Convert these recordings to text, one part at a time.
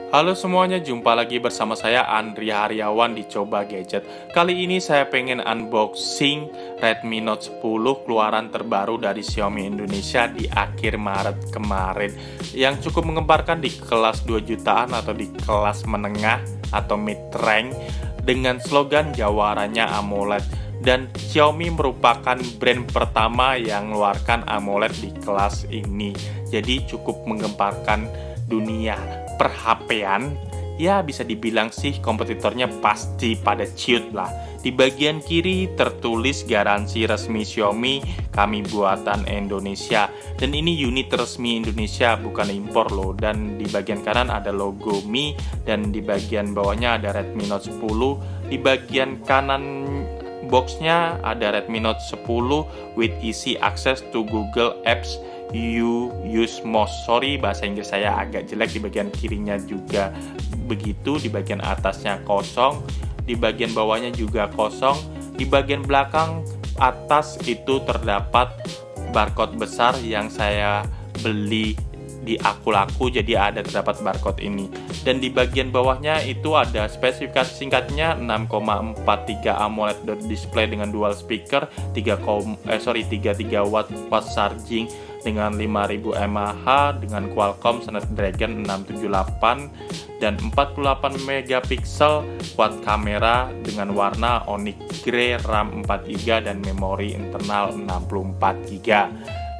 Halo semuanya, jumpa lagi bersama saya Andri Haryawan di Coba Gadget. Kali ini saya pengen unboxing Redmi Note 10 keluaran terbaru dari Xiaomi Indonesia di akhir Maret kemarin, yang cukup menggemparkan di kelas 2 jutaan atau di kelas menengah atau mid rank dengan slogan Jawaranya AMOLED. Dan Xiaomi merupakan brand pertama yang mengeluarkan AMOLED di kelas ini. Jadi cukup menggemparkan dunia per-HP-an. Ya bisa dibilang sih kompetitornya pasti pada ciut lah. Di bagian kiri tertulis garansi resmi Xiaomi, kami buatan Indonesia. Dan ini unit resmi Indonesia, bukan impor loh. Dan di bagian kanan ada logo Mi, dan di bagian bawahnya ada Redmi Note 10. Di bagian kanan boxnya ada Redmi Note 10 with easy access to Google Apps you use most. Sorry, bahasa Inggris saya agak jelek. Di bagian kirinya juga begitu, di bagian atasnya kosong, di bagian bawahnya juga kosong, di bagian belakang atas itu terdapat barcode besar yang saya beli di Akulaku, jadi terdapat barcode ini. Dan di bagian bawahnya itu ada spesifikasi singkatnya 6,43 AMOLED display dengan dual speaker, 33 watt fast charging dengan 5000 mAh dengan Qualcomm Snapdragon 678 dan 48 megapiksel quad kamera dengan warna Onyx Grey, RAM 4GB dan memori internal 64GB.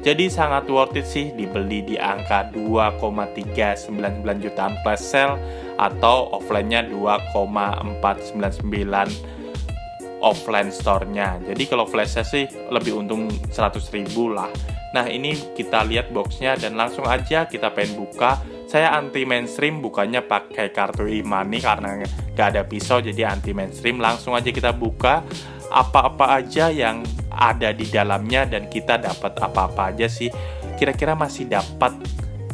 Jadi sangat worth it sih dibeli di angka 2,399 jutaan flash sale atau offline-nya 2,499 offline store-nya. Jadi kalau flash-nya sih lebih untung 100.000 lah. Nah ini kita lihat box-nya dan langsung aja kita pengen buka. Saya anti mainstream, bukannya pakai kartu e-money karena gak ada pisau, jadi anti mainstream. Langsung aja kita buka apa-apa aja yang ada di dalamnya dan kita dapat apa-apa aja sih. Kira-kira masih dapat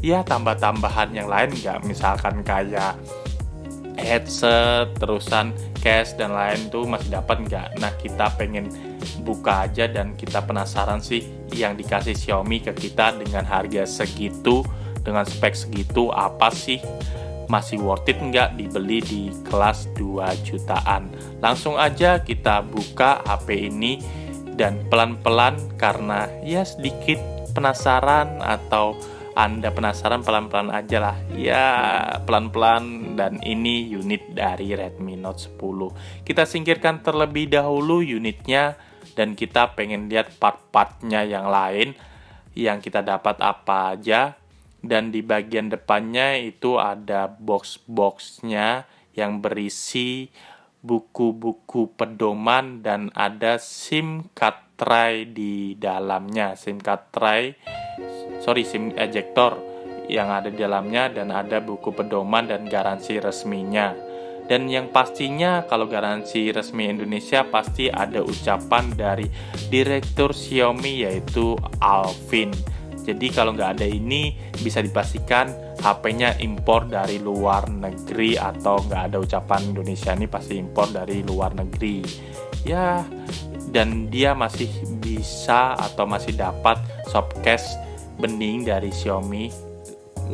ya tambah-tambahan yang lain nggak? Misalkan kayak headset, terusan case dan lain tuh masih dapat nggak? Nah kita pengen buka aja dan kita penasaran sih yang dikasih Xiaomi ke kita dengan harga segitu, dengan spek segitu apa sih? Masih worth it nggak dibeli di kelas 2 jutaan? Langsung aja kita buka HP ini dan pelan-pelan, karena ya sedikit penasaran atau Anda penasaran, pelan-pelan aja lah ya, pelan-pelan. Dan ini unit dari Redmi Note 10. Kita singkirkan terlebih dahulu unitnya dan kita pengen lihat part-partnya yang lain yang kita dapat apa aja. Dan di bagian depannya itu ada box-boxnya yang berisi buku-buku pedoman dan ada SIM card tray di dalamnya, SIM ejector yang ada di dalamnya, dan ada buku pedoman dan garansi resminya. Dan yang pastinya kalau garansi resmi Indonesia pasti ada ucapan dari Direktur Xiaomi yaitu Alvin. Jadi kalau nggak ada ini bisa dipastikan HP-nya impor dari luar negeri, atau nggak ada ucapan Indonesia ini pasti impor dari luar negeri. Ya, dan dia masih bisa atau masih dapat softcase bening dari Xiaomi.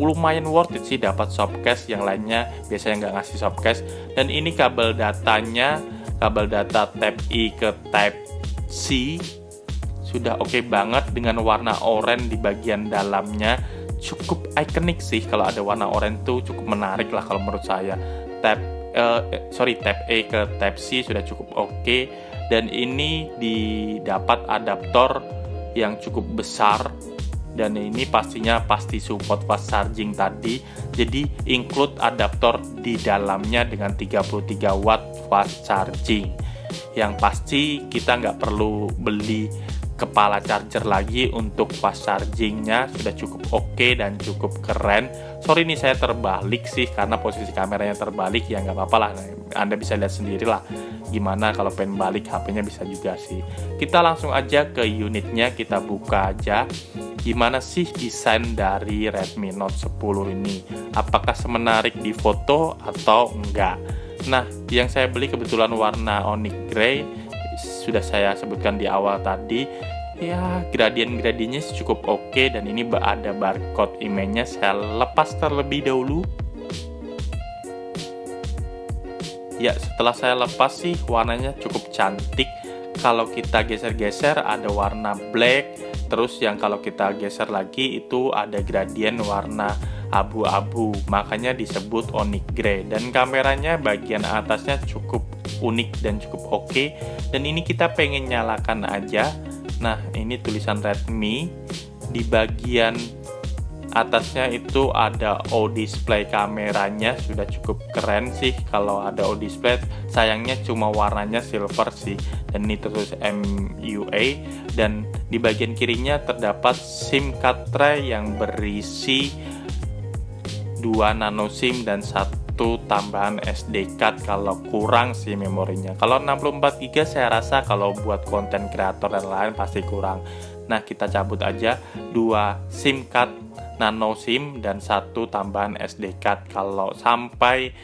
Lumayan worth it sih dapat softcase, yang lainnya biasanya nggak ngasih softcase. Dan ini kabel datanya, kabel data Type-I ke Type-C sudah oke banget dengan warna oranye di bagian dalamnya. Cukup ikonik sih kalau ada warna oranye tuh, cukup menarik lah kalau menurut saya. Type-A ke Type-C sudah cukup oke. Dan ini didapat adaptor yang cukup besar, dan ini pasti support fast charging tadi. Jadi include adaptor di dalamnya dengan 33 watt fast charging. Yang pasti kita nggak perlu beli kepala charger lagi untuk fast chargingnya, sudah cukup oke dan cukup keren. Sorry nih saya terbalik sih karena posisi kameranya terbalik, ya nggak apa-apa lah, Anda bisa lihat sendiri lah gimana kalau pengen balik HP-nya bisa juga sih. Kita langsung aja ke unitnya, kita buka aja gimana sih desain dari Redmi Note 10 ini, apakah semenarik di foto atau enggak. Nah yang saya beli kebetulan warna Onyx Grey, sudah saya sebutkan di awal tadi. Ya, gradien-gradiennya cukup oke, dan ini ada barcode emailnya. Saya lepas terlebih dahulu. Ya, setelah saya lepas sih warnanya cukup cantik. Kalau kita geser-geser ada warna black, terus yang kalau kita geser lagi itu ada gradien warna abu-abu, makanya disebut onyx gray. Dan kameranya bagian atasnya cukup unik dan cukup oke. Dan ini kita pengen nyalakan aja. Nah, ini tulisan Redmi. Di bagian atasnya itu ada O display, kameranya sudah cukup keren sih kalau ada O display. Sayangnya cuma warnanya silver sih, dan ini terus MUA. Dan di bagian kirinya terdapat SIM card tray yang berisi 2 nano SIM dan 1 tambahan SD card kalau kurang sih memorinya. Kalau 64 GB saya rasa kalau buat konten kreator dan lain pasti kurang. Nah, kita cabut aja 2 SIM card nano SIM dan 1 tambahan SD card. Kalau sampai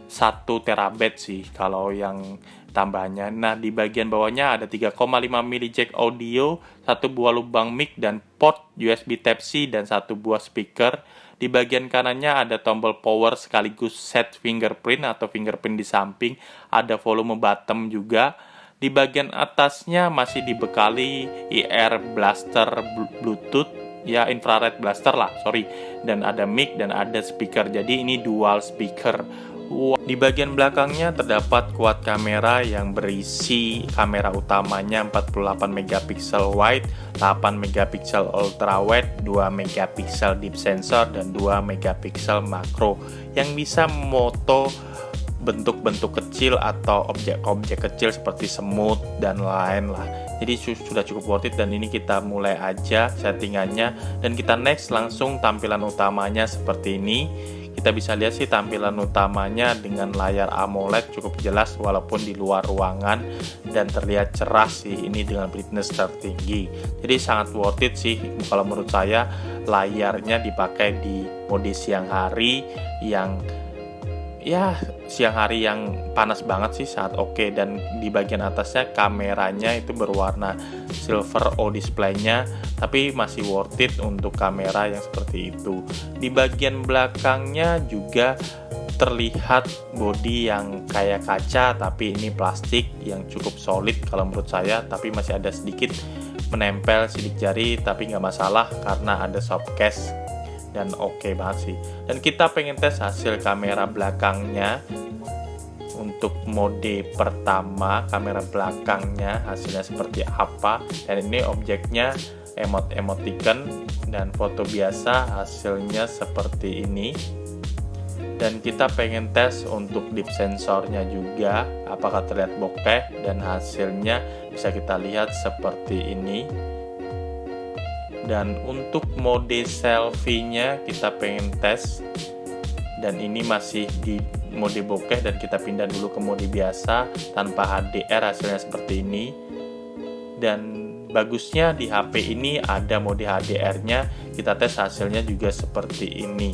1 terabyte sih kalau yang tambahannya. Nah, di bagian bawahnya ada 3,5 mili jack audio, 1 buah lubang mic dan port USB Type-C dan 1 buah speaker. Di bagian kanannya ada tombol power sekaligus set fingerprint atau fingerprint di samping. Ada volume bottom juga. Di bagian atasnya masih dibekali IR blaster Bluetooth, ya infrared blaster lah, sorry. Dan ada mic dan ada speaker, jadi ini dual speaker. Di bagian belakangnya terdapat quad kamera yang berisi kamera utamanya 48 megapiksel wide, 8 megapiksel ultra wide, 2 megapiksel deep sensor dan 2 megapiksel makro yang bisa moto bentuk-bentuk kecil atau objek-objek kecil seperti semut dan lain lah. Jadi sudah cukup worth it, dan ini kita mulai aja settingannya dan kita next langsung tampilan utamanya seperti ini. Kita bisa lihat sih tampilan utamanya dengan layar AMOLED cukup jelas walaupun di luar ruangan, dan terlihat cerah sih ini dengan brightness tertinggi. Jadi sangat worth it sih kalau menurut saya. Layarnya dipakai di mode siang hari yang siang hari yang panas banget sih, sangat oke. Dan di bagian atasnya kameranya itu berwarna silver O display-nya, tapi masih worth it untuk kamera yang seperti itu. Di bagian belakangnya juga terlihat bodi yang kayak kaca, tapi ini plastik yang cukup solid kalau menurut saya, tapi masih ada sedikit menempel sidik jari, tapi nggak masalah karena ada soft case. Dan oke banget sih. Dan kita pengen tes hasil kamera belakangnya. Untuk mode pertama, kamera belakangnya hasilnya seperti apa. Dan ini objeknya emoticon, dan foto biasa hasilnya seperti ini. Dan kita pengen tes untuk deep sensornya juga, apakah terlihat bokeh, dan hasilnya bisa kita lihat seperti ini. Dan untuk mode selfie-nya kita pengen tes, dan ini masih di mode bokeh, dan kita pindah dulu ke mode biasa tanpa HDR, hasilnya seperti ini. Dan bagusnya di HP ini ada mode HDR-nya, kita tes hasilnya juga seperti ini.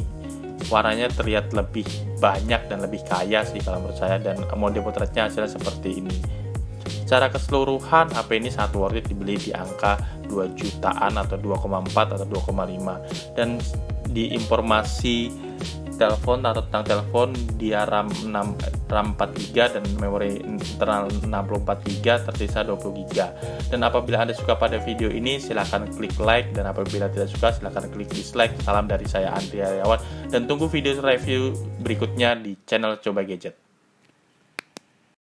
Warnanya terlihat lebih banyak dan lebih kaya sih kalau menurut saya, dan mode potretnya hasilnya seperti ini. Secara keseluruhan HP ini sangat worth it dibeli di angka 2 jutaan atau 2,4 atau 2,5. Dan di informasi telepon atau tentang telepon, dia RAM 4GB dan memori internal 64GB, tersisa 20GB. Dan apabila Anda suka pada video ini silahkan klik like, dan apabila tidak suka silahkan klik dislike. Salam dari saya Andri Hariawan, dan tunggu video review berikutnya di channel Coba Gadget.